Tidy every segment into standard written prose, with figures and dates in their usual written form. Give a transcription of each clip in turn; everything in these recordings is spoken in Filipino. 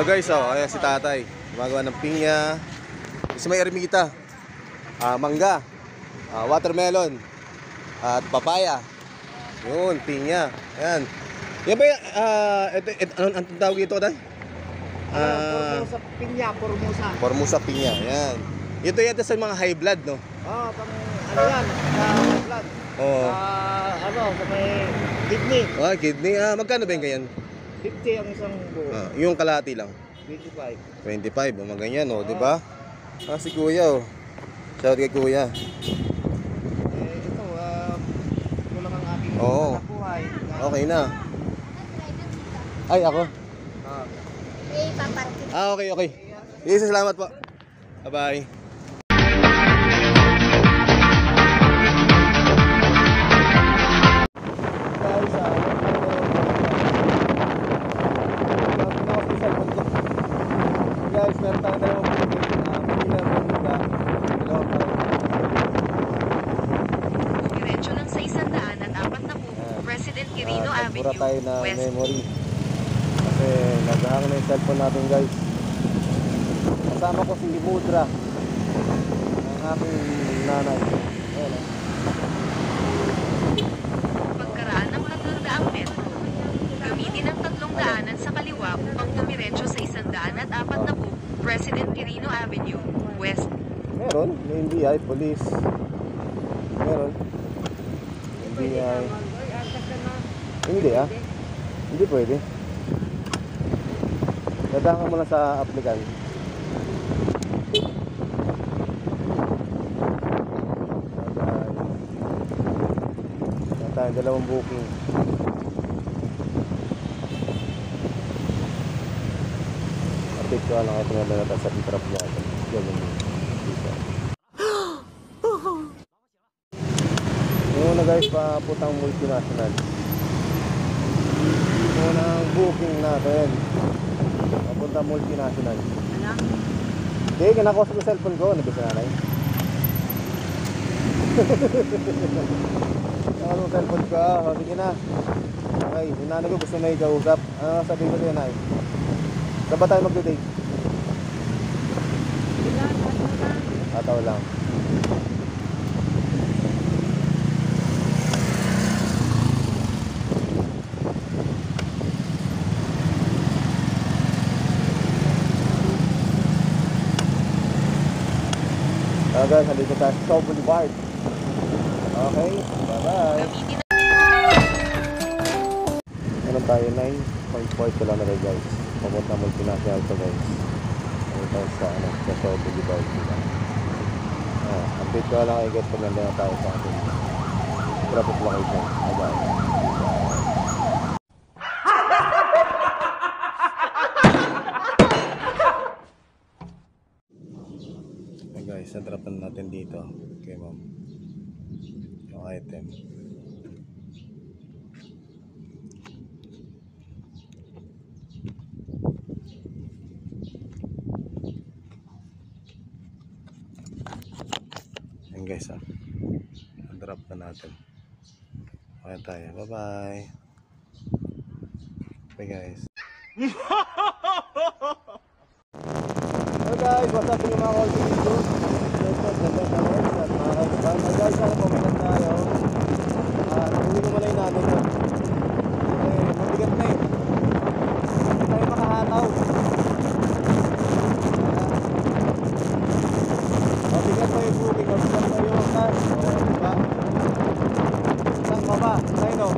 Guys, ayan si tatay. Gumagawa ng pinya. Kasi may ermita. Mangga. Watermelon. At papaya. Yun, pinya. Ayan. Yan ba anong tawag ito, tay? Formosa pinya, Formosa. Formosa pinya, ayan. Ito yata sa mga high blood, no? Pang ano yan, sa blood. Oo. Sa may kidney. Kidney. Magkano ba yung ganyan? 50 ang isang buo. Yung kalahati lang? 25. 25, mga ganyan, di ba? Si kuya, shout kay kuya. Ito, kulang ang aking buhay. Okay na. Ay, ako? Okay. Yes, salamat po. Bye-bye. Guys, meron tayong dalawang diretso lang sa 140 President Quirino Avenue. Mura tayo na memory. Kasi naghahang na yung cellphone natin, guys. Kasama ko si Mudra, ang aking nanay. Pagkaraan ng 300 metro, gamitin ang 3 daanan sa kaliwa upang dumiretso sa 140 President Quirino Avenue, West. Meron, may NBI, police. Meron. NBI. Hindi Hindi pwede. Dadaan ka muna sa applicant. Tayo dalawang booking. Update ko lang ito nga na sa trap niya. Ganun dito. Yung na guys, paputang multinational. Unang booking natin. Papunta multinational. Hindi, kinakos ko cellphone ko. Nabis na nanay. Kinakos ko cellphone ko. Sige na. Okay, yung nanay ko gusto may kausap. Ano sabihin ko sa'yo, nay? Saan ba tayo mag-date? Ataw lang. Guys, halika tayo sa South Boulevard. Okay, bye-bye. Meron tayo 9.4 km guys. Papunta multinational to guys. Meron tayo sa South Boulevard. Update ko lang kayo guys pag nandun na tayo sa ating traffic location. Bye-bye. Guys, natrapan natin dito kay ma'am yung item. Ayan guys, natrap na natin. Okay tayo, bye bye. Bye guys. Hello guys, what's up yung mga all video? Guys, sana pumilan tayo. Uwi ko muna yung nanay ko. Mabigat na eh. Hindi tayo makahataw. Mabigat pa yung booking. Mabigat pa yung cash. Diba? Isang baba. Tayo no?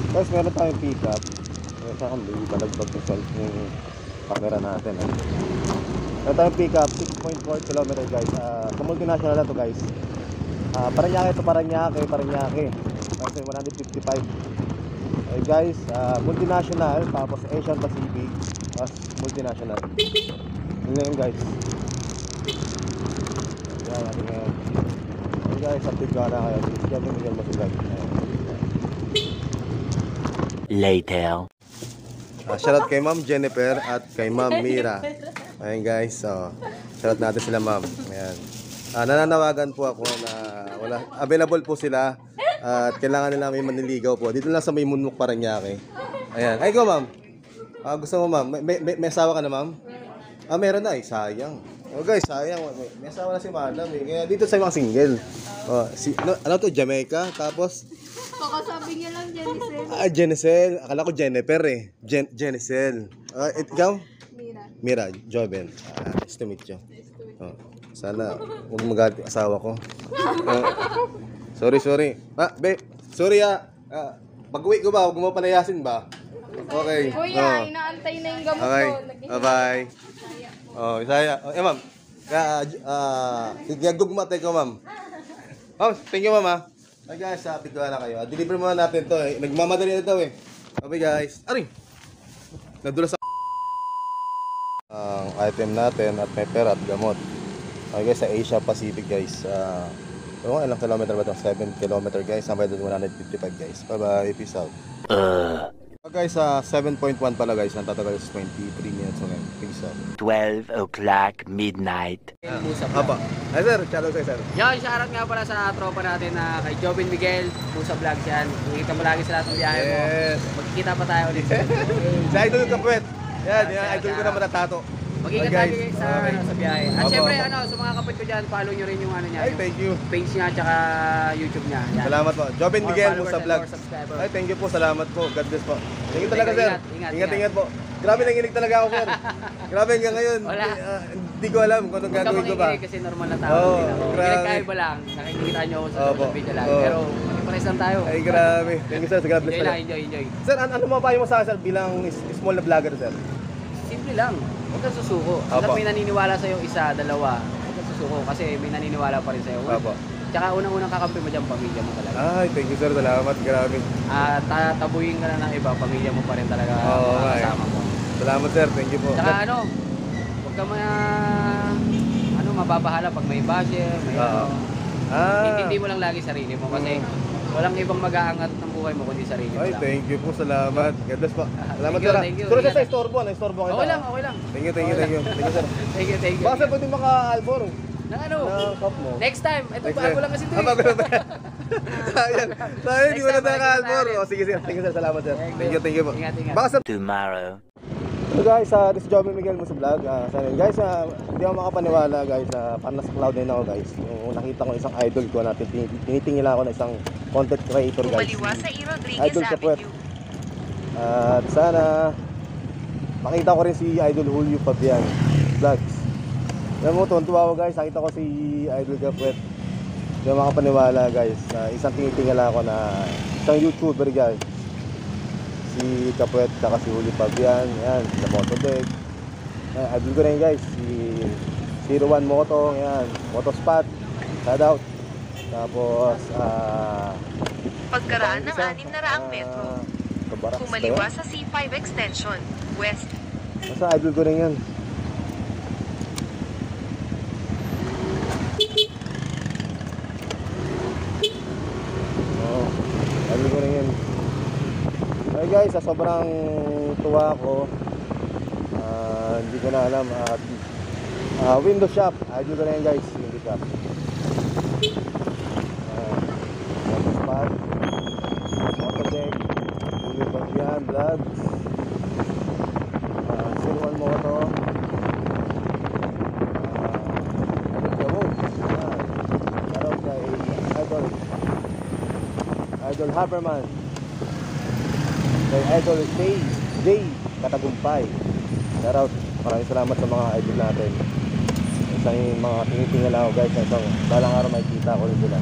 Guys, meron tayong pick-up. Saan kung balagdag yung self yung camera natin. Meron tayong pick-up, 6.4 km guys. Sa multinational na to guys. Paranaque to Paranaque. Kasi 155. Okay guys, multinational, tapos Asian Pacific, tapos multinational. Yun na yun guys. Yan natin ngayon. Okay guys, update ko na kayo. Jovin Miguel Masulag. Later. Shoutout kay Ma'am Jennifer at kay Ma'am Mira. Ayun guys, so shoutout natin sila ma'am. Ayan. Nananawagan po ako na available po sila at kailangan nila may manliligaw po. Dito lang sa may Munmuk Paranaque. Ayan. Ay go ma'am. Gusto mo ma'am? May asawa ka na ma'am? Meron na eh. Sayang. Oh guys, sayang. May asawa na si madam eh. Kaya dito sa mga single. Ano to? Jamaica. Tapos Kakasabi niya lang, Jennifer. Jenicel. Akala ko Jennifer eh. Jenicel. Ikaw? Mira. Mira, Joven. Nice to meet you. Sana huwag magalit yung asawa ko. Sorry. Babe, sorry pag-uwi ko ba, huwag mo palayasin ba? Okay. Kuya, inaantay na yung gamot Okay. ko. Bye-bye. Isaya. Ma'am. Gagugmatay ko, ma'am. Ma'am, thank you, ma'am. Hey guys, pituan na kayo. Deliver muna natin to eh. Nagmamadali na to eh. Okay guys. Aray! Nadulas ang item natin at may pera at gamot. Okay guys, sa Asia Pacific guys. Ilang kilometer ba ito? 7 kilometer guys. Sampai doon 155 guys. Bye bye. Peace out. Guys, 7.1 pala guys. Natatagal is 23 minutes ngayon. Peace out. 12 o'clock midnight. Apa. Ay sir, shoutout sa'yo sir. Yan, shoutout nga pala sa tropa natin na kay Jovin Miguel, Pusa Vlogs yan. Nakikita mo lagi sa lahat ng biyahe mo. Yes. Magkikita pa tayo ulit. Sa idol yung kapwet. Yan, idol ko naman na tato. Mag-ingat Okay, lagi guys. sa, Okay. sa biyahe. At Opo, syempre, opo. sa mga kapit ko dyan, follow nyo rin yung niya, Ay, yung thank you. page niya, tsaka YouTube niya. Yan. Salamat po. Jovin More Miguel, followers Musa and Vlog. more subscribers. Ay, thank you po. Salamat po. God bless po. Thank you talaga, sir. Ingat. Po. Grabe, nanginig talaga ako, sir. Grabe hanggang ngayon. Wala. Hindi ko alam kung anong Huwag ka gagawin ko ba. makikinig kasi normal na tao. Oo, din ako. grabe. Pinagkaiba lang. Nakikita nyo ako sa Opo. social media lang. Oo. Pero, pares lang tayo. Ay, grabe. Thank you, sir. God bless Enjoy pala. lang, enjoy. Sir, ano mapapayo mo sa akin, sir, bilang small na vlogger, sir? Simple lang. Huwag kang susuko. Opo. Hanggang may naniniwala sa'yo isa, dalawa, huwag kang susuko kasi may naniniwala pa rin sa'yo. Opo. Tsaka unang-unang kakampi mo dyan, pamilya mo talaga. Ay, thank you, sir. Salamat. Grabe. Tabuhin ka na ng iba, pamilya mo pa rin talaga Oo, kasama mo. Salamat, sir. Thank you po. Tsaka huwag ka mababahala pag may basher, may Oo. Intindi mo lang lagi sarili mo kasi walang ibang mag-aangat ng buhay mo kundi sarili mo Ay, lang. thank you po. Salamat. God bless po. Salamat, Thank you, sir. thank you. Pero sa Ingat. istorbo, na-istorbo kita. Okay lang, okay lang. Thank you. Thank you, sir. Thank you. Baka sir, pwede maka-albor. Nang ano? Na cup mo. Next time. Ito, Next bago time. lang kasi ito. Bago lang ba? Sayang. Sayang, di mo na Next time, naka-albor. balik na Sige, sir. Thank you, sir. Salamat, sir. Thank you. Thank you po. Ingat. Baka sir. Tomorrow. So guys, this is Jovin Miguel Musa Vlog. Guys, hindi ako makapaniwala guys. Parang nasa cloud na ako guys. Yung nakita ko isang idol ko na tinitingin ako na isang content creator guys. Kumaliwa sa E. Rodriguez Idol sa puwet. Avenue. At sana makita ko rin si Idol Julio Fabian Vlogs. Alam mo, tuwan-tuwa ako guys. Nakita ko si Idol Kapwet. Hindi ako makapaniwala guys. Isang tinitingala ako na isang YouTuber guys. Si Kapwet, saka si Julio Fabian. Yan, sa Motobeg. Idol ko rin guys. Si 01 Moto. Yan, Motospot. Shout out. Tapos, Pagkaraan ng 600 metro. Kabaraks ba Kumaliwa yan? sa C5 Extension, West. Basta idol ko rin yan. Oo, idol ko rin yan. Okay guys, sa sobrang tuwa ko, hindi ko na alam at window shop, idol ko rin yan guys, window shop. Motospot, Motodeck, Julio Fabian Vlogs, Silwan Moto, shoutout kay Idol Haberman, kay Idol Jay Katagumpay. Shoutout, maraming salamat sa mga idol natin. Isa yung mga tinitingnan lang ako guys. Isang balang araw makikita ko rin sila.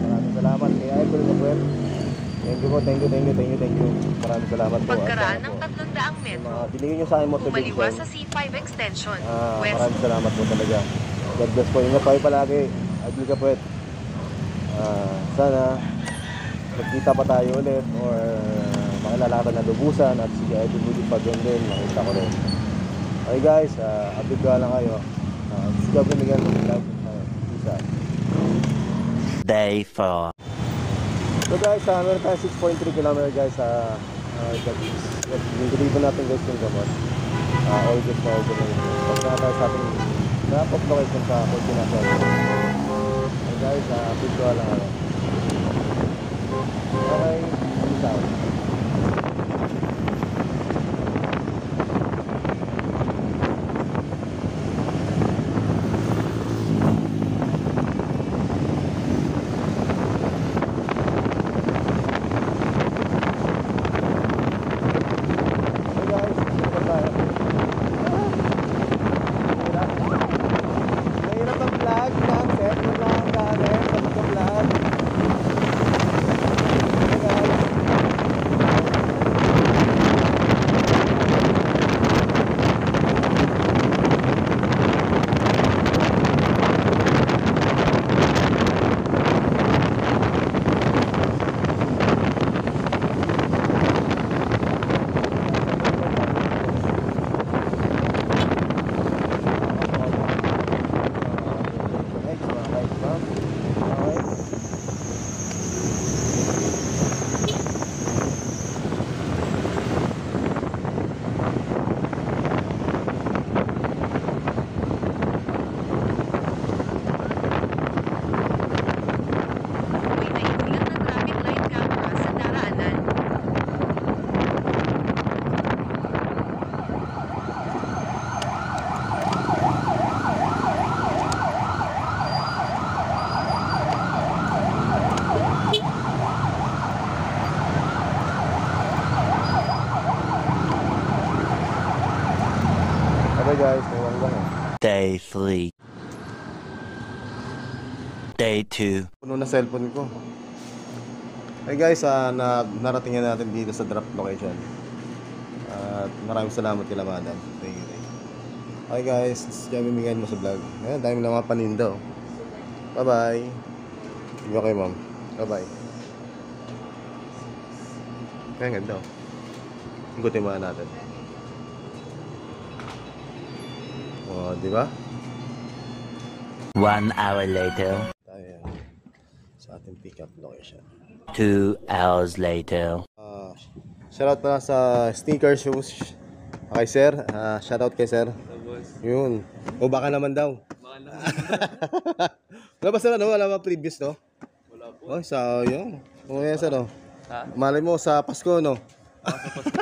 Maraming salamat kay Idol na Puwet. Thank you po, thank you. Maraming salamat po. Pagkaraan At ng 300 metro, binigyan nyo sa akin motivation. kumaliwa sa C5 extension, west. Maraming salamat po talaga. God bless po. Ingat kayo palagi. Idol ka Puwet. Sana magkita pa tayo ulit or makilala ka na lubusan at sige Idol Woody pag yun din makita ko rin. Okay guys, update ko lang kayo. Si Gabriel Miguel vlog. Peace out. Day 4. So guys, meron tayo 6.3 km guys sa dito natin guys yung gamot. All good na all good na yun. Pagka tayo sa ating drop-off location sa Fortunato. Okay guys, update ko lang kayo. Okay, peace out. May naiulat na traffic light camera sa daraanan. Okay guys, may wanggang eh. Day 3. Day 2. Puno na cellphone ko. Hey guys, narating na natin dito sa drop location. At maraming salamat kay Lamadan. Thank you. Okay guys, Javi Miguel mo sa vlog. Ayan, dahil lang mga paninda. Bye bye. Sige kayo ma'am. Bye bye. Kaya ganda oh. Ikutin muna natin. O, di ba? 1 hour later. Tayo sa ating pick-up location. 2 hours later. Shoutout pala sa Sneaker Shoes. Okay sir, shoutout kay sir. Yun. O baka naman daw. Wala ba sir, ano? Wala ba previous, no? Wala po. Oh, sayang. O yan sir, no? Malay mo sa Pasko, no? Sa Pasko.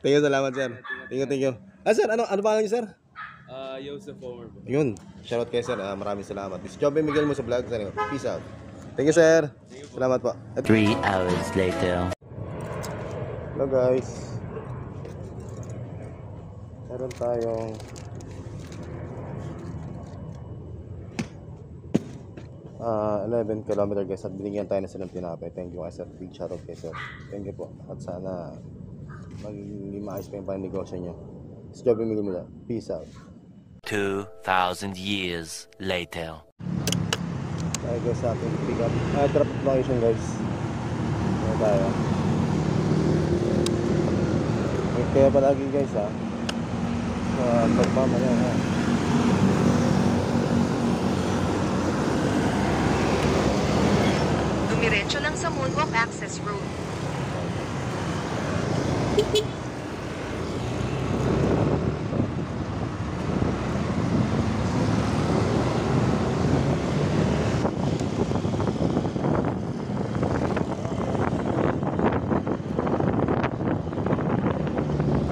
Thank you, salamat sir. Thank you. Sir, ano pangalan niyo sir? Joseph Homer po. Yun. Shoutout kay sir. Maraming salamat. This Joby Miguel mo sa vlog. Peace out. Thank you sir. Salamat po. 3 hours later. Hello guys. Meron tayong ah 11 km guys at binigyan tayo na silang tinapay. Thank you kay sir. Big shoutout kay sir. Thank you po. At sana maging maayos pa yung panegosyo nyo. Si Joby Miguel mo. Peace out. 2,000 years later. Tayo guys sa ating pick up. Drop location guys. Ano tayo? Kaya palagi guys ha. Pagmamaya ha. Dumiretso lang sa Moonwalk Access Road.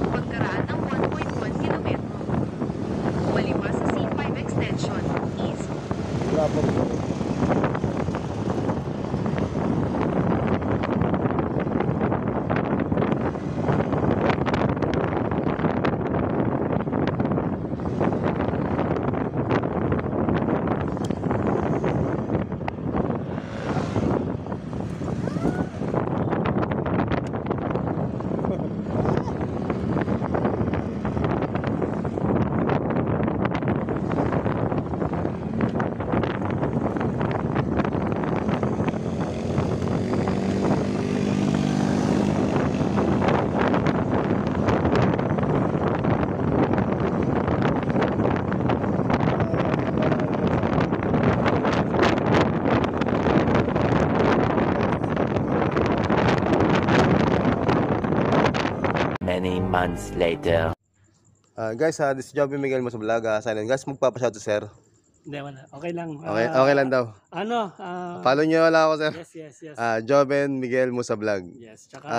Pagkaraan ng 1.1 kilometro, kumaliwa sa C5 extension, east. Drop off. Many months later. Guys, this is Joby Miguel mo sa vlog. Sign in. Guys, magpapashout to sir. Hindi, wala. Okay lang. Okay lang daw. Ano? Follow nyo lang ako, sir. Yes. Joben Miguel mo sa vlog. Yes. Tsaka,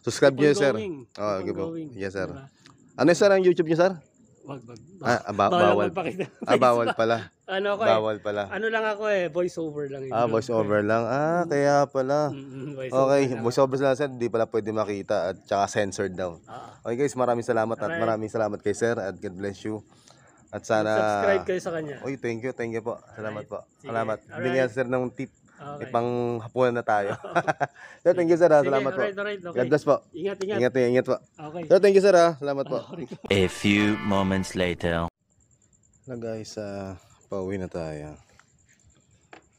Subscribe keep on nyo, sir. going. Oh, Keep on po. going. Yes, sir. Diba? Ano sir ang YouTube nyo, sir? Wag. Bawal. magpakita. Bawal pala. Ano ko Bawal pala. Ano lang ako voice over lang. Voice over lang. Kaya pala. Voice Okay, over lang. voice over lang, sir. Di pala pwede makita at tsaka censored daw. Okay guys, maraming salamat at Alright. maraming salamat kay sir at God bless you. At sana... Subscribe kayo sa kanya. Oy, thank you po. Salamat po. Sige. Salamat. Alright. Bigyan sir ng tip. Okay. Ipang hapunan na tayo. Sir, thank you sir. Sige, Salamat po. alright, okay. God bless po. Ingat. Ingat po. Okay. Sir, thank you sir. Salamat po. A few moments later. Na guys, pauwi na tayo.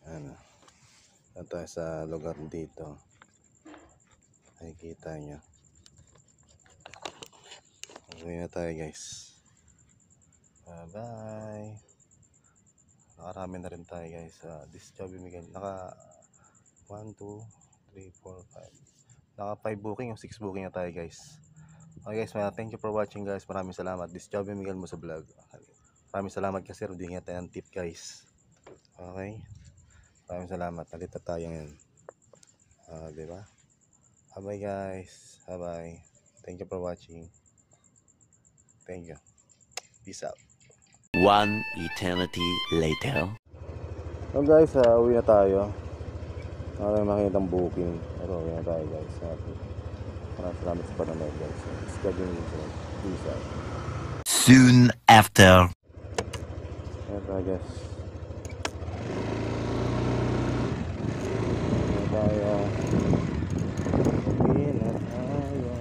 Ano? Na tayo sa lugar dito. Nakikita nyo. Pauwi na tayo guys. Bye. Nakarami na rin tayo guys. This is Joby Miguel. Naka 1, 2, 3, 4, 5. Naka 5 booking o 6 booking na tayo guys. Okay guys, thank you for watching guys. Maraming salamat. This is Joby Miguel mo sa vlog. Maraming salamat kasi hindi nga tayo ng tip guys. Okay. Maraming salamat. Nalita tayo ngayon. Diba? Bye guys. Bye. Thank you for watching. Thank you. Peace out. One eternity later. So guys, uwi na tayo. Maraming makikitang booking. Pero uwi na tayo guys. Maraming salamat sa panonood guys. Schedule nyo. Peace out. Soon after. Ayan tayo guys. Uwi na tayo. Uwi na tayo.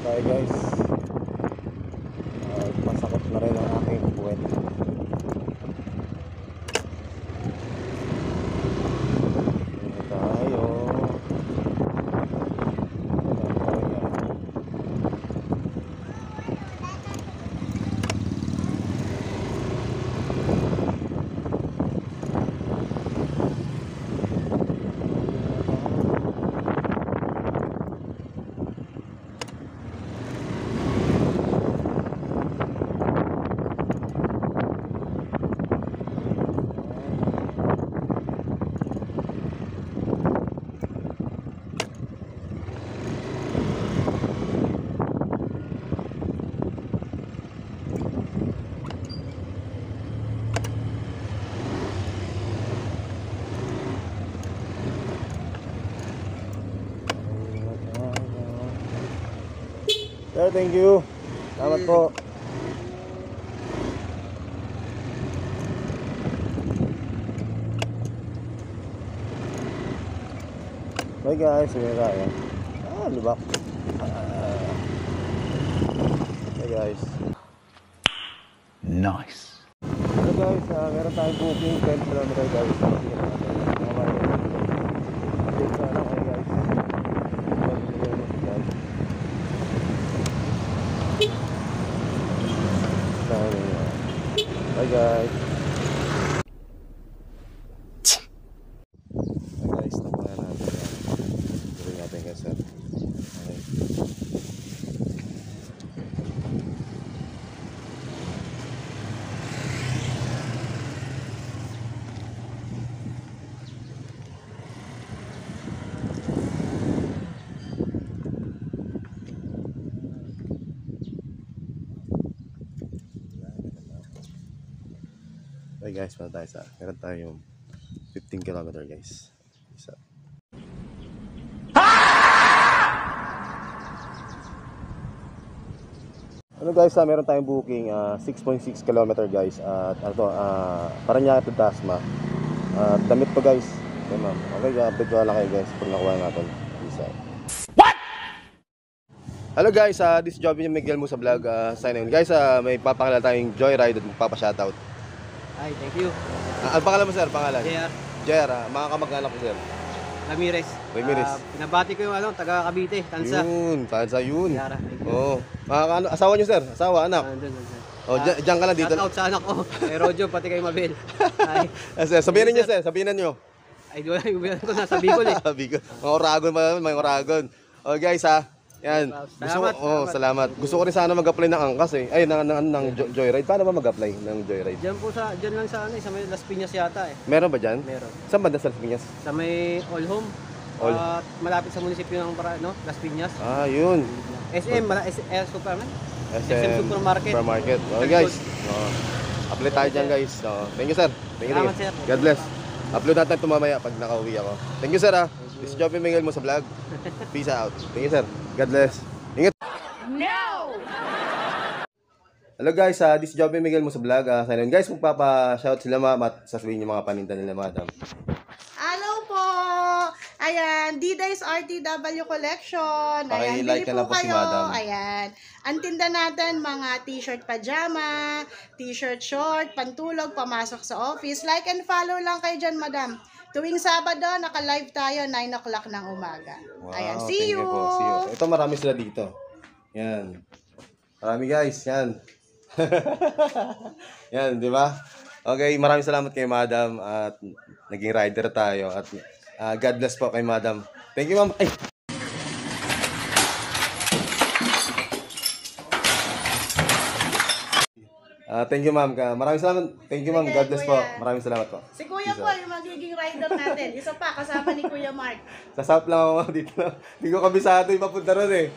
Tayo guys. Pasakot na rin ang aking puwet. Tayo. Sir, thank you. Salamat po. Bye guys, uwi na tayo. Lubak. Bye guys. Nice. Hello guys, meron tayong booking 10 km guys. Update na lang kayo guys. Bye guys. Bye guys, nakuha natin. Gawin natin guys sir. Okay. Okay guys, meron tayong 15 km guys. Isa. Ano guys, meron tayong booking 6.6 km guys at Parañaque to Dasma. Damit pa guys. Okay ma'am. Okay, update ko lang kayo guys pag nakuha natin. Isa. What? Hello guys, this is Joby Miguel mo sa vlog. Sign in guys, may papakilala tayong joyride at magpapa-shoutout. Ay, thank you. Ang pangalan mo sir, pangalan? JR JR, mga kamag-anak ko sir. Ramirez. Ramirez. Pinabati ko yung taga Cavite, Tansa. Yun, tansa yun. Yara. Oo. Asawa nyo sir, asawa, anak. Nandun. Oh, diyan ka lang dito. Shout out sa anak ko. Kay Rojo, pati kay Mabel. Ay, Sabihin niyo, sir. Sabihin niyo. ay wala yung ko nasa Bicol eh. Bicol. Mga Oragon pa, mga Oragon. Oh, guys ha. Yan. Salamat, Salamat. Gusto ko rin sana mag-apply ng angkas eh. Ay, ng Joyride. Paano ba mag-apply ng Joyride? Diyan lang sa sa may Las Piñas yata eh. Meron ba dyan? Meron. Saan banda sa Las Piñas? Sa may All Home. All. At malapit sa munisipyo ng Las Piñas. Ah, yun. SM, SM Supermarket. Supermarket. Okay guys. Apply tayo dyan guys. Thank you sir. Thank you. Salamat, sir. God bless. Upload natin ito mamaya pag nakauwi ako. Thank you sir ha. This is Joby Miguel mo sa vlog. Peace out. Thank you sir. God bless. Ingat. No! Hello guys, this is Joby Miguel mo sa vlog. Sa yun guys, magpapa-shout sila ma'am at sasabihin yung mga paninda nila madam. Hello po! Ayan, D-Dice RTW Collection. Ayan, Paki-like bili na lang po si kayo. Madam. Ayan. Ang tinda natin, mga t-shirt pajama, t-shirt short, pantulog, pamasok sa office. Like and follow lang kayo dyan, madam. Tuwing Sabado, naka-live tayo, 9 o'clock ng umaga. Wow, Ayan, thank see you you! po. See you. Ito marami sila dito. Yan. Marami guys, yan. Yan, di ba? Okay, maraming salamat kay Madam at naging rider tayo at God bless po kay Madam. Thank you, ma'am. Ay. Thank you, ma'am. Maraming salamat. Thank you, ma'am. God bless po. Maraming salamat po. Si Kuya po, yung magiging rider natin. Isa pa, kasama ni Kuya Mark. Sasap lang ako dito lang. Hindi ko kabisado yung papunta ron eh.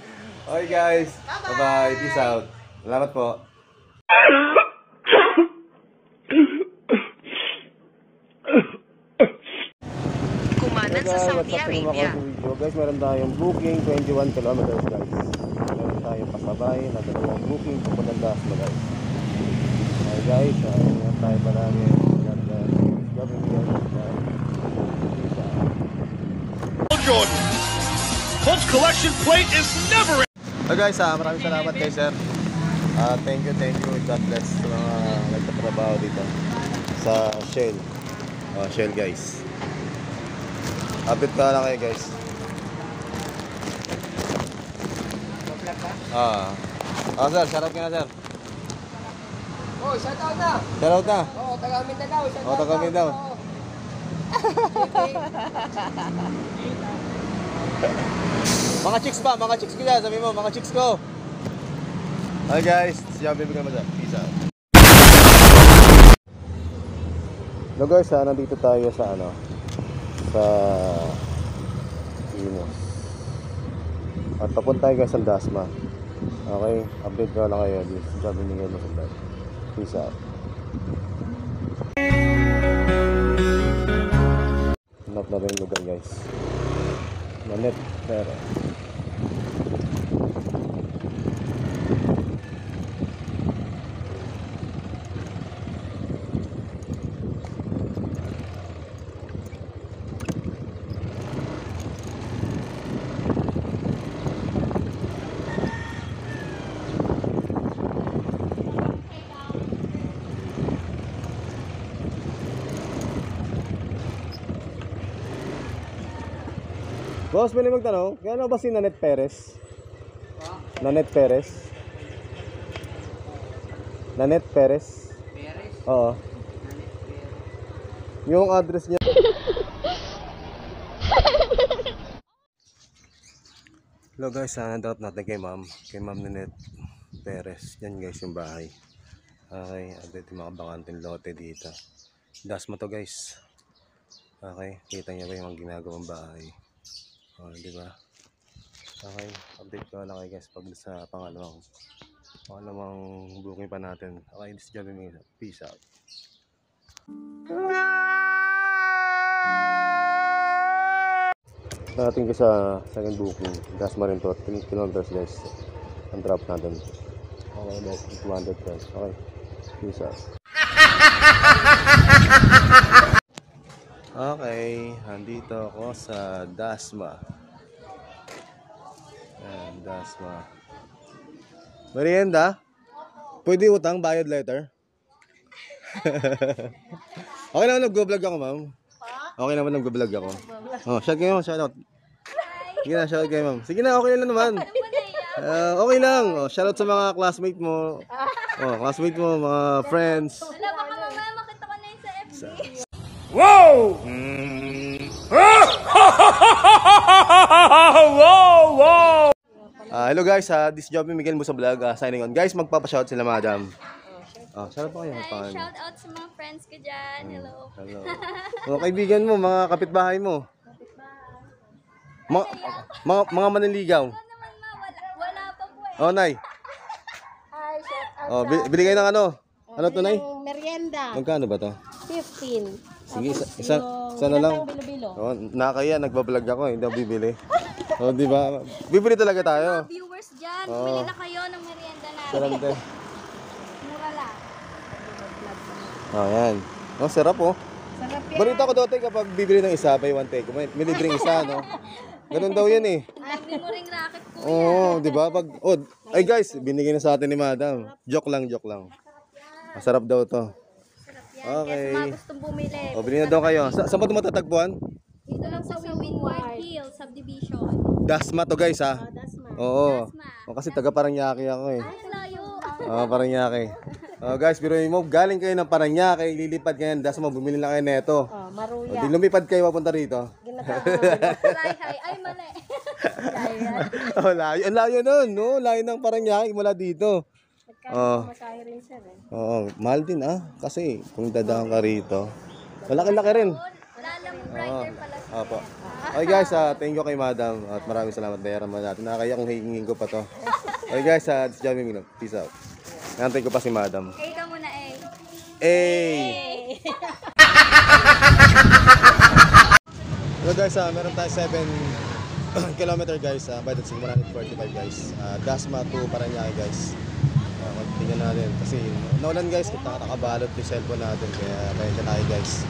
Okay guys. Bye-bye. Peace out. Salamat po. Kumanan sa Saudi Arabia. Guys, meron tayong booking 21 kilometers guys. Meron tayong pasabay na dalawang booking papuntang Dasma guys. Okay guys, ingat tayo palagi. God bless. God bless. Jordan. Colts collection plate is never. So guys, maraming salamat kay sir. Thank you. God bless sa mga nagtatrabaho dito sa Shell. Shell guys. Update ka lang kayo guys. Sir, shoutout ka na sir. Oh, shout out na. Shoutout na. Oh, taga Mindanao. Taga Mindanao. Mga chicks ba? Mga chicks ko dyan. Sabi mo, mga chicks ko. Hi guys, siya bibigyan mo dyan. Peace out. Hello guys, nandito tayo sa sa Imus. At papunta tayo guys sa Dasma. Okay, update ko lang kayo. This is Joby Miguel mo sa vlog. Peace out. Hanap na rin yung lugar guys. Manet, pero boss, pwede magtanong, kaya ano ba si Nanette Perez? Nanette Perez? Nanette Perez? Perez? Oo. Yung address niya. Hello guys, nandap natin kay ma'am. Kay ma'am Nanette Perez. Yan guys yung bahay. Okay, update yung mga bakanting lote dito. Dasma to guys. Okay, kita niya ba yung ginagawang bahay? Di ba? Okay, update ko lang kayo guys pag sa pangalawang booking pa natin. Okay, this is Joby Miguel. Peace out. Dating ko sa second booking. Dasma rin to. 3 kilometers guys. Ang drop natin. Okay, guys. 200 guys. Okay. Peace out. Okay, andito ako sa Dasma. Ayan, Dasma. Merienda? Pwede utang, bayad later? Okay naman nag-vlog ako, ma'am. Okay naman nag-vlog ako. Shout kayo, shout out. Sige na, shout kayo, ma'am. Sige na, okay lang naman. Okay lang. Shout out sa mga classmate mo. Oh, classmate mo, mga friends. Wala, baka mamaya makita ko na yun sa FB. Hello guys, this is Joby Miguel Musa Vlog, signing on. Guys, magpapashout sila madam. Shout out pa kayo. Hi, shout out sa mga friends ko dyan. Hello. Hello. Mga kaibigan mo, mga kapitbahay mo. Mga maniligaw. Wala pa po eh. Oh, Nay. Hi, shout out Oh, bili kayo ng ano? Ano to, Nay? ng merienda. Magkano ba to? 15. Sige, isa na lang. Oh, nakakaya, nagbablog ako, hindi ako bibili. Oh, di ba? Bibili talaga tayo. Viewers dyan, bumili na kayo ng merienda natin. Sarap din. Mura lang. Oh, yan. Oh, sarap oh. Sarap yan. Balita ko dati kapag bibili ng isa, buy one take. May libreng isa, no? Ganun daw yan eh. Dami mo ring racket ko. Oo, di ba? Ay guys, binigay na sa atin ni Madam. Joke lang, joke lang. Masarap daw to. Okay. Kaya sa mga gustong bumili. O, bilhin na daw kayo. Saan ba ito matatagpuan? Dito lang sa Windward Hill Subdivision. Dasma to guys ha. Oo. Dasma. O, kasi taga Paranaque ako eh. Ay, layo. Oo, Paranaque. Guys, biruin mo, galing kayo ng Paranaque, lilipad kayo ng Dasma, bumili lang kayo neto. Maruya. Di lumipad kayo papunta rito. Ay, mali. Oh, layo. Ang layo nun, no? Layo ng Paranaque mula dito. Masahe rin sir eh. Oo, mahal din kasi kung dadaan ka rito, malaki-laki rin. Wala lang brighter pala siya. Opo. Okay guys, thank you kay Madam at maraming salamat. Bayaran mo natin. Nakakaya kung hihingin ko pa to. Okay guys, this is Joby Miguel. Peace out. Nantay ko pa si Madam. Okay ka muna eh. Hello guys, meron tayo 7 kilometer guys. By the 145 guys. Dasma to Paranaque guys. Tingnan natin kasi naulan guys, nakakabalot yung cellphone natin kaya kaya tayo guys.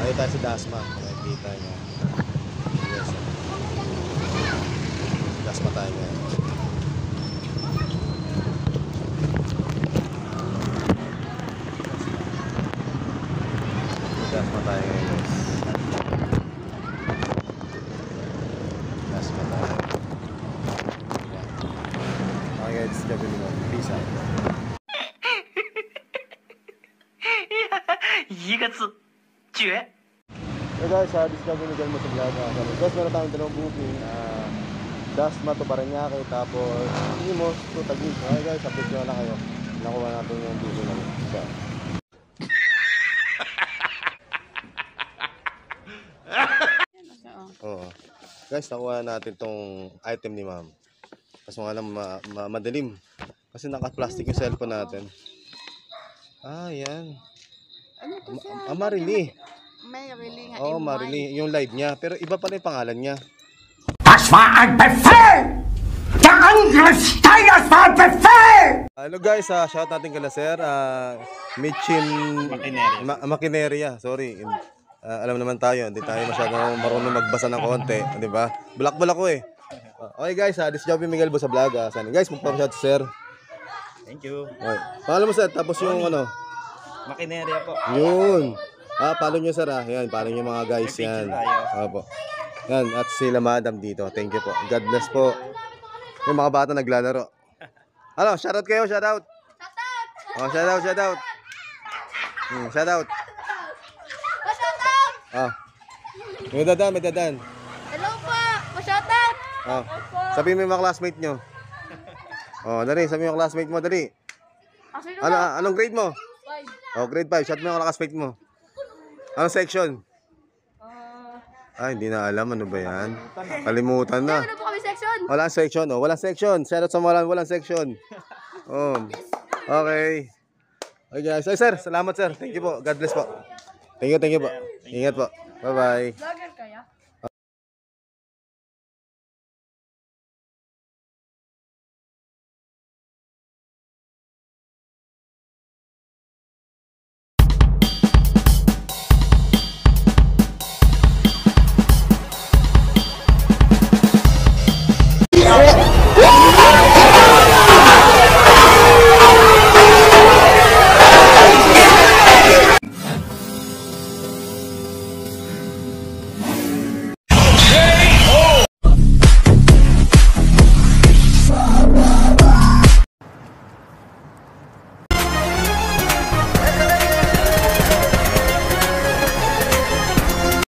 Ayaw tayo sa Dasma, nakikita nyo. Yes. Dasma tayo ngayon. Dasma tayo ngayon guys. Dasma tayo. Okay guys, gabi mo. Peace out. Hey guys, discover ni Jan mo sa vlog. Guys, meron tayong dalawang booking. Dasma to Paranaque, tapos Imos to Taguig. Okay guys, update nyo lang kayo. Nakuha natin yung booking namin. So. Oo. Guys, nakuha natin tong item ni ma'am. Kasi nga lang madilim. Kasi naka-plastic yung cellphone natin. Yan. Ano to siya? Marili. May really nga. Oo, Marili. Yung live niya. Pero iba pala yung pangalan niya. Das war ein Befehl! Der Angriffssteiger war ein Befehl! Hello guys, shout natin kala sir. Michin Makineria. Sorry. Alam naman tayo, hindi tayo masyadong marunong magbasa ng konti. Di ba? Bulak-bulak ko eh. Okay guys, this is Joby Miguel Busa Vlog. Guys, magpapashout si sir. Thank you. Okay. Pangalan mo sir, tapos yung ano. Makineria po. Yun. Follow nyo sir Yan, follow nyo mga guys yan. Opo. Yan, at sila madam dito. Thank you po. God bless po. Yung mga bata naglalaro. Ano, shoutout kayo, shoutout. Oh, shoutout. Shoutout. May dadan. Hello po. Pa-shoutout. Sabihin mo yung mga classmate nyo. Dali, sabihin mo yung classmate mo, dali. Anong grade mo? Grade 5. Shout mo yung classmate mo. Anong section? Hindi na alam. Ano ba yan? Kalimutan na. Ano po kami section? Walang section. Walang section. Shoutout sa walang section. Okay. Okay guys. Ay sir, salamat sir. Thank you po. God bless po. Thank you po. Ingat po. Bye-bye. Vlogger kaya?